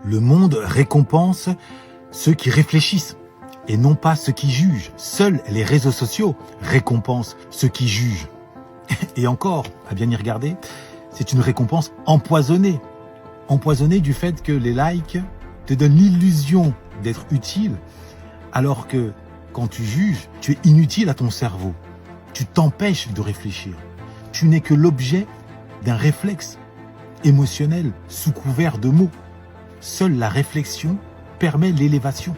Le monde récompense ceux qui réfléchissent et non pas ceux qui jugent. Seuls les réseaux sociaux récompensent ceux qui jugent. Et encore, à bien y regarder, c'est une récompense empoisonnée. Empoisonnée du fait que les likes te donnent l'illusion d'être utile, alors que quand tu juges, tu es inutile à ton cerveau. Tu t'empêches de réfléchir. Tu n'es que l'objet d'un réflexe émotionnel sous couvert de mots. Seule la réflexion permet l'élévation.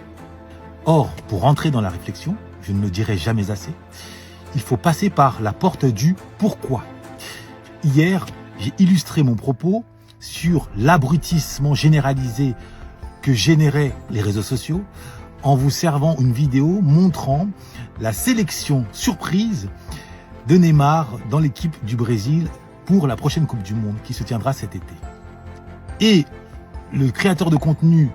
Or, pour entrer dans la réflexion, je ne le dirai jamais assez, il faut passer par la porte du pourquoi. Hier, j'ai illustré mon propos sur l'abrutissement généralisé que généraient les réseaux sociaux en vous servant une vidéo montrant la sélection surprise de Neymar dans l'équipe du Brésil pour la prochaine Coupe du Monde qui se tiendra cet été. Et le créateur de contenu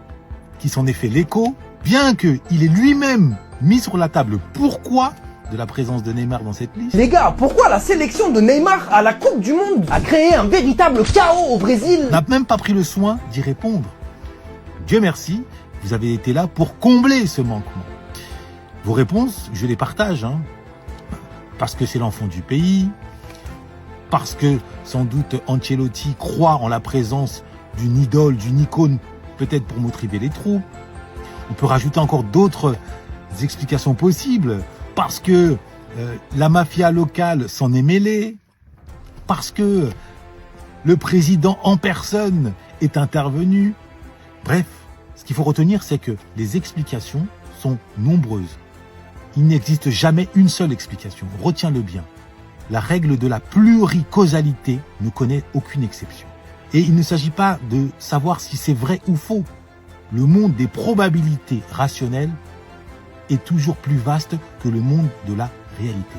qui s'en est fait l'écho, bien qu'il ait lui-même mis sur la table pourquoi de la présence de Neymar dans cette liste. Les gars, pourquoi la sélection de Neymar à la Coupe du Monde a créé un véritable chaos au Brésil? N'a même pas pris le soin d'y répondre. Dieu merci, vous avez été là pour combler ce manquement. Vos réponses, je les partage, parce que c'est l'enfant du pays, parce que sans doute Ancelotti croit en la présence d'une idole, d'une icône, peut-être pour motiver les troupes. On peut rajouter encore d'autres explications possibles, parce que la mafia locale s'en est mêlée, parce que le président en personne est intervenu. Bref, ce qu'il faut retenir, c'est que les explications sont nombreuses. Il n'existe jamais une seule explication. Retiens-le bien. La règle de la pluricausalité ne connaît aucune exception. Et il ne s'agit pas de savoir si c'est vrai ou faux. Le monde des probabilités rationnelles est toujours plus vaste que le monde de la réalité.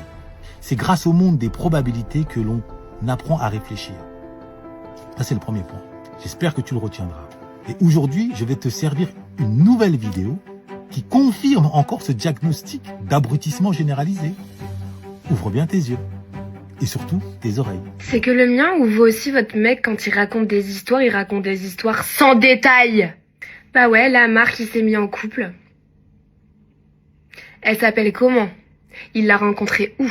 C'est grâce au monde des probabilités que l'on apprend à réfléchir. Ça, c'est le premier point. J'espère que tu le retiendras. Et aujourd'hui, je vais te servir une nouvelle vidéo qui confirme encore ce diagnostic d'abrutissement généralisé. Ouvre bien tes yeux. Et surtout, tes oreilles. C'est que le mien, ou vous aussi, votre mec, quand il raconte des histoires, il raconte des histoires sans détail. Bah ouais, là, Marc, il s'est mis en couple. Elle s'appelle comment? Il l'a rencontrée où?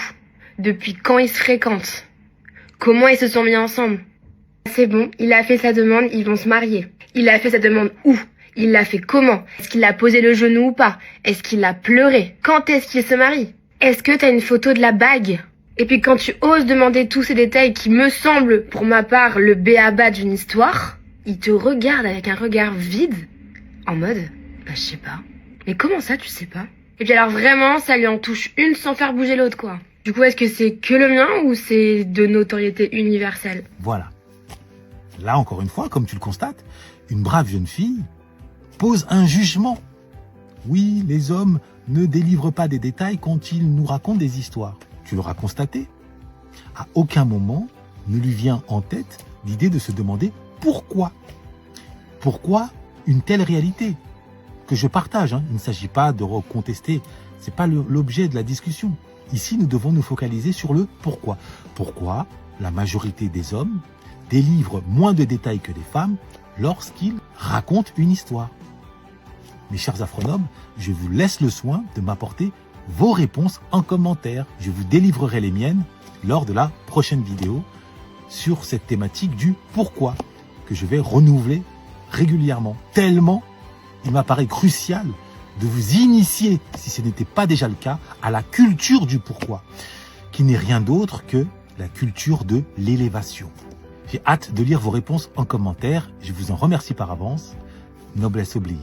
Depuis quand ils se fréquentent? Comment ils se sont mis ensemble? C'est bon, il a fait sa demande, ils vont se marier. Il a fait sa demande où? Il l'a fait comment? Est-ce qu'il a posé le genou ou pas? Est-ce qu'il a pleuré? Quand est-ce qu'il se marie? Est-ce que t'as une photo de la bague? Et puis quand tu oses demander tous ces détails qui me semblent, pour ma part, le b.a.-ba d'une histoire, il te regarde avec un regard vide, en mode, bah je sais pas. Mais comment ça, tu sais pas? Et puis alors vraiment, ça lui en touche une sans faire bouger l'autre, quoi. Du coup, est-ce que c'est que le mien ou c'est de notoriété universelle? Voilà. Là, encore une fois, comme tu le constates, une brave jeune fille pose un jugement. Oui, les hommes ne délivrent pas des détails quand ils nous racontent des histoires. Tu l'auras constaté. À aucun moment ne lui vient en tête l'idée de se demander pourquoi. Pourquoi une telle réalité que je partage. Il ne s'agit pas de recontester. Ce n'est pas l'objet de la discussion. Ici, nous devons nous focaliser sur le pourquoi. Pourquoi la majorité des hommes délivrent moins de détails que les femmes lorsqu'ils racontent une histoire. Mes chers afronomes, je vous laisse le soin de m'apporter vos réponses en commentaire. Je vous délivrerai les miennes lors de la prochaine vidéo sur cette thématique du pourquoi que je vais renouveler régulièrement. Tellement il m'apparaît crucial de vous initier, si ce n'était pas déjà le cas, à la culture du pourquoi, qui n'est rien d'autre que la culture de l'élévation. J'ai hâte de lire vos réponses en commentaire. Je vous en remercie par avance. Noblesse oblige.